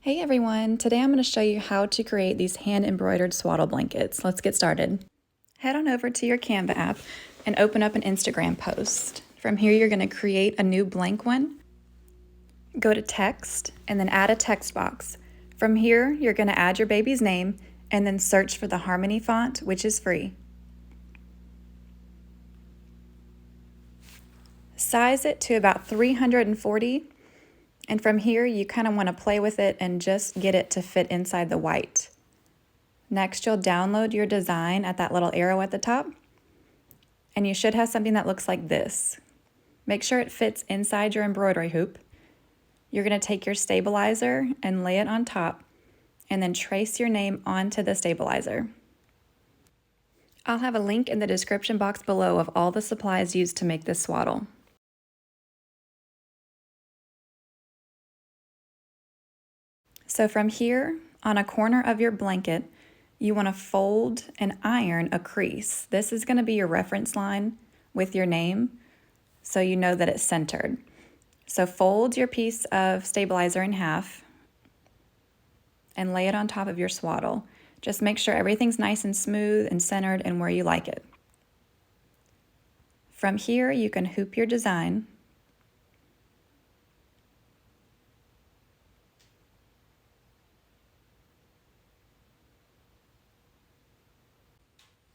Hey everyone, today I'm going to show you how to create these hand-embroidered swaddle blankets. Let's get started. Head on over to your Canva app and open up an Instagram post. From here you're going to create a new blank one. Go to text and then add a text box. From here you're going to add your baby's name and then search for the Harmonie font, which is free. Size it to about 340. And from here, you kind of want to play with it and just get it to fit inside the white. Next, you'll download your design at that little arrow at the top. And you should have something that looks like this. Make sure it fits inside your embroidery hoop. You're going to take your stabilizer and lay it on top, and then trace your name onto the stabilizer. I'll have a link in the description box below of all the supplies used to make this swaddle. So from here, on a corner of your blanket, you want to fold and iron a crease. This is going to be your reference line with your name, so you know that it's centered. So fold your piece of stabilizer in half and lay it on top of your swaddle. Just make sure everything's nice and smooth and centered and where you like it. From here, you can hoop your design.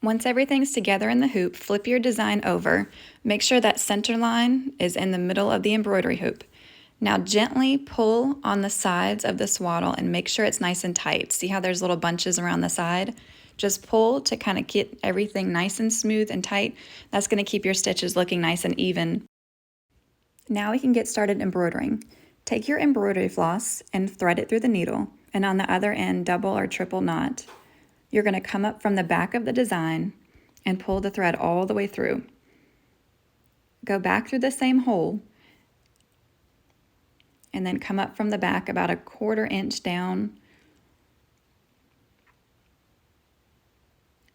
Once everything's together in the hoop, flip your design over. Make sure that center line is in the middle of the embroidery hoop. Now gently pull on the sides of the swaddle and make sure it's nice and tight. See how there's little bunches around the side? Just pull to kind of get everything nice and smooth and tight. That's going to keep your stitches looking nice and even. Now we can get started embroidering. Take your embroidery floss and thread it through the needle, and on the other end double or triple knot. You're going to come up from the back of the design and pull the thread all the way through. Go back through the same hole and then come up from the back about 1/4 inch down.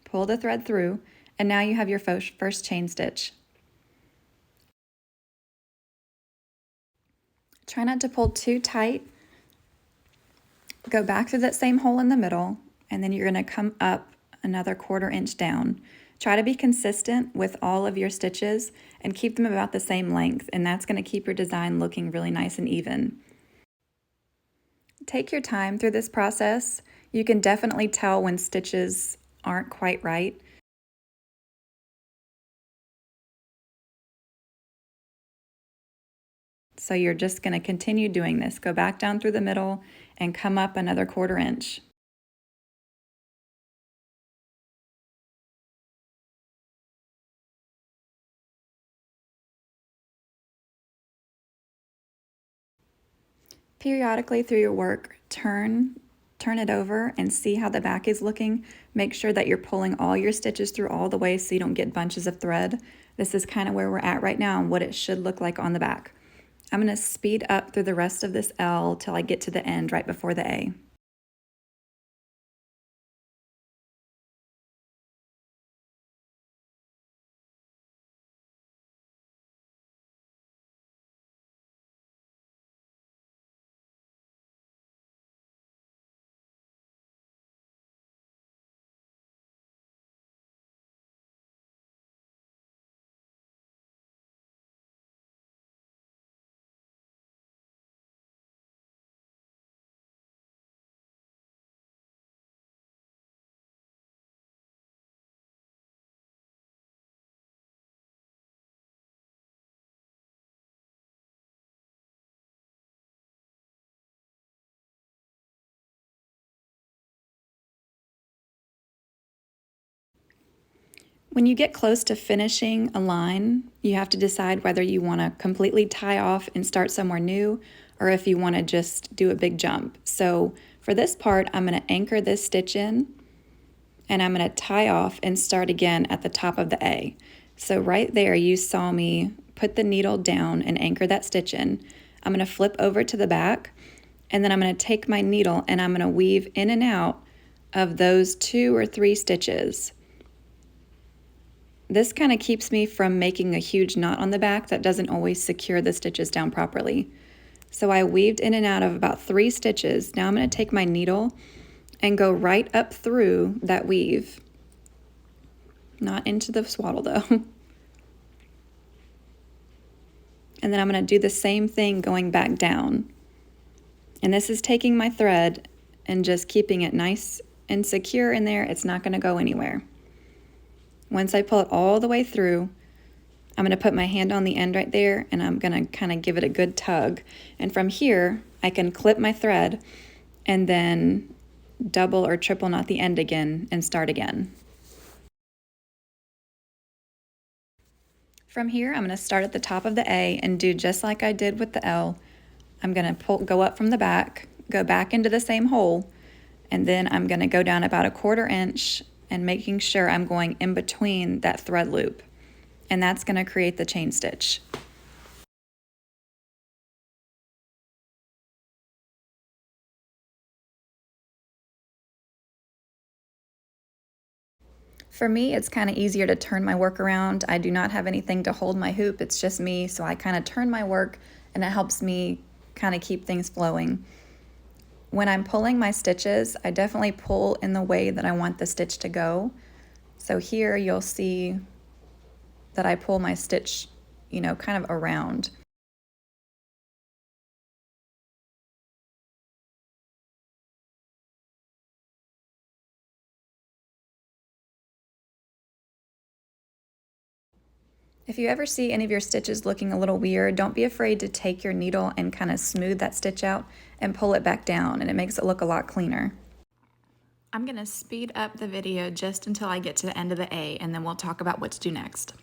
Pull the thread through, and now you have your first chain stitch. Try not to pull too tight. Go back through that same hole in the middle, and then you're going to come up another 1/4 inch down. Try to be consistent with all of your stitches and keep them about the same length, and that's going to keep your design looking really nice and even. Take your time through this process. You can definitely tell when stitches aren't quite right. So you're just going to continue doing this. Go back down through the middle and come up another 1/4 inch. Periodically through your work, turn it over and see how the back is looking. Make sure that you're pulling all your stitches through all the way so you don't get bunches of thread. This is kind of where we're at right now and what it should look like on the back. I'm going to speed up through the rest of this L till I get to the end right before the A. When you get close to finishing a line, you have to decide whether you want to completely tie off and start somewhere new, or if you want to just do a big jump. So for this part, I'm going to anchor this stitch in, and I'm going to tie off and start again at the top of the A. So right there, you saw me put the needle down and anchor that stitch in. I'm going to flip over to the back, and then I'm going to take my needle and I'm going to weave in and out of those 2 or 3 stitches. This kind of keeps me from making a huge knot on the back that doesn't always secure the stitches down properly. So I weaved in and out of about 3 stitches. Now I'm going to take my needle and go right up through that weave. Not into the swaddle though. And then I'm going to do the same thing going back down. And this is taking my thread and just keeping it nice and secure in there. It's not going to go anywhere. Once I pull it all the way through, I'm going to put my hand on the end right there and I'm going to kind of give it a good tug. And from here, I can clip my thread and then double or triple knot the end again and start again. From here, I'm going to start at the top of the A and do just like I did with the L. I'm going to go up from the back, go back into the same hole, and then I'm going to go down about 1/4 inch and making sure I'm going in between that thread loop. And that's going to create the chain stitch. For me, it's kind of easier to turn my work around. I do not have anything to hold my hoop. It's just me, so I kind of turn my work and it helps me kind of keep things flowing. When I'm pulling my stitches, I definitely pull in the way that I want the stitch to go. So here you'll see that I pull my stitch, kind of around. If you ever see any of your stitches looking a little weird, don't be afraid to take your needle and kind of smooth that stitch out and pull it back down, and it makes it look a lot cleaner. I'm going to speed up the video just until I get to the end of the A, and then we'll talk about what to do next.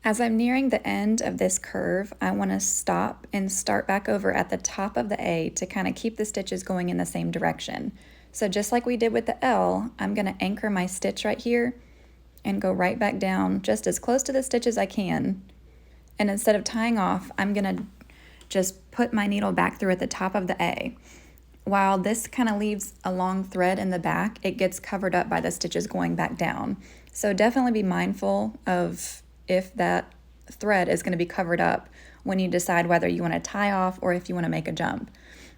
As I'm nearing the end of this curve, I want to stop and start back over at the top of the A to kind of keep the stitches going in the same direction. So just like we did with the L, I'm going to anchor my stitch right here and go right back down just as close to the stitch as I can. And instead of tying off, I'm going to just put my needle back through at the top of the A. While this kind of leaves a long thread in the back, it gets covered up by the stitches going back down. So definitely be mindful of if that thread is going to be covered up when you decide whether you want to tie off or if you want to make a jump.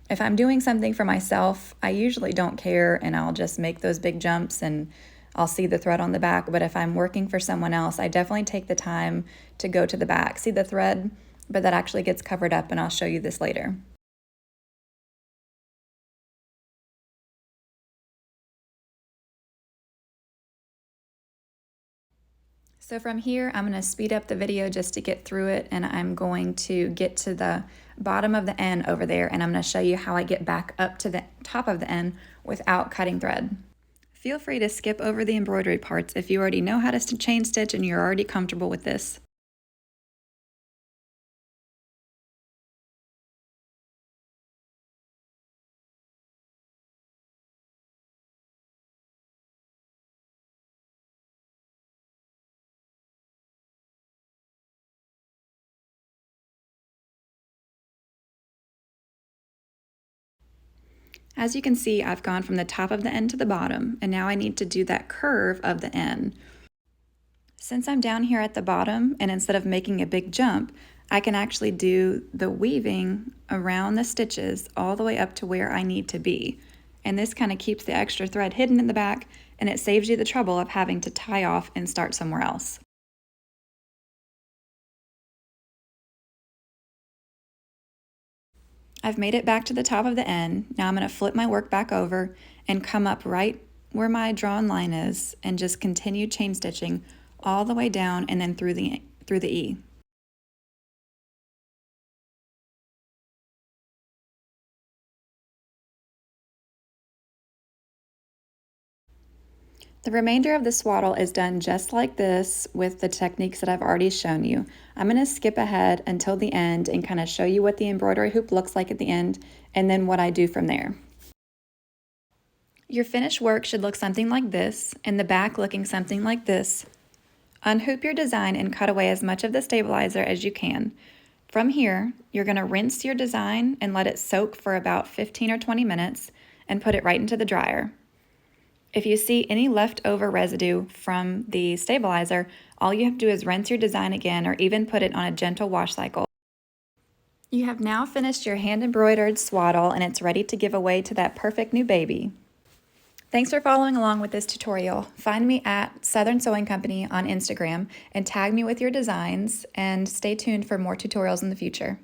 If I'm doing something for myself, I usually don't care and I'll just make those big jumps and I'll see the thread on the back. But if I'm working for someone else, I definitely take the time to go to the back, see the thread, but that actually gets covered up, and I'll show you this later. So from here, I'm going to speed up the video just to get through it, and I'm going to get to the bottom of the N over there, and I'm going to show you how I get back up to the top of the N without cutting thread. Feel free to skip over the embroidery parts if you already know how to chain stitch and you're already comfortable with this. As you can see, I've gone from the top of the N to the bottom, and now I need to do that curve of the N. Since I'm down here at the bottom, and instead of making a big jump, I can actually do the weaving around the stitches all the way up to where I need to be. And this kind of keeps the extra thread hidden in the back, and it saves you the trouble of having to tie off and start somewhere else. I've made it back to the top of the N. Now I'm going to flip my work back over and come up right where my drawn line is and just continue chain stitching all the way down and then through the E. The remainder of the swaddle is done just like this with the techniques that I've already shown you. I'm going to skip ahead until the end and kind of show you what the embroidery hoop looks like at the end and then what I do from there. Your finished work should look something like this, and the back looking something like this. Unhoop your design and cut away as much of the stabilizer as you can. From here, you're going to rinse your design and let it soak for about 15 or 20 minutes and put it right into the dryer. If you see any leftover residue from the stabilizer, all you have to do is rinse your design again or even put it on a gentle wash cycle. You have now finished your hand-embroidered swaddle and it's ready to give away to that perfect new baby. Thanks for following along with this tutorial. Find me at Southern Sewing Company on Instagram and tag me with your designs, and stay tuned for more tutorials in the future.